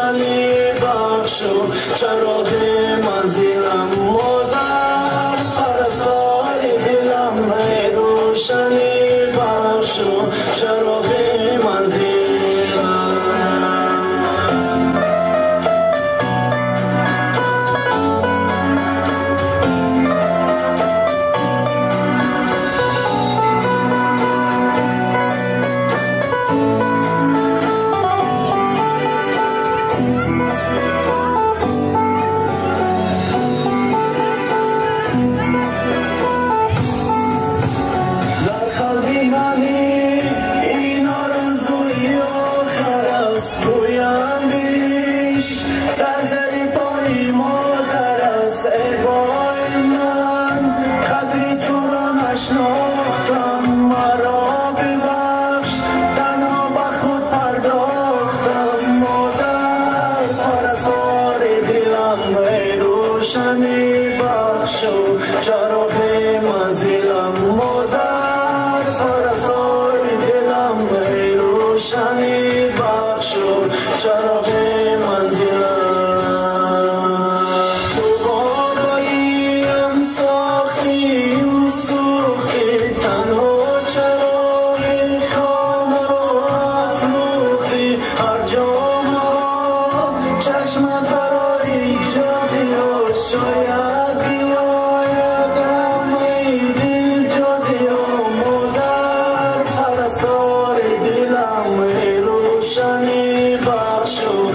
روشنی بخش و چراغ منزلم مادر پرستار دلم روشنی بخش و چراغ منزلم روشنی بخش و چراغ منزلم مادر پرستار دلم روشنی بخش و چراغ منزلم تو بالاییم ساختی و سوختی تنها چراغ خانه رو افروختی هر جا ما چشمت برای جازی شاید بیایدم ای دل جازی مادر پرستار دلم روشنی بخش و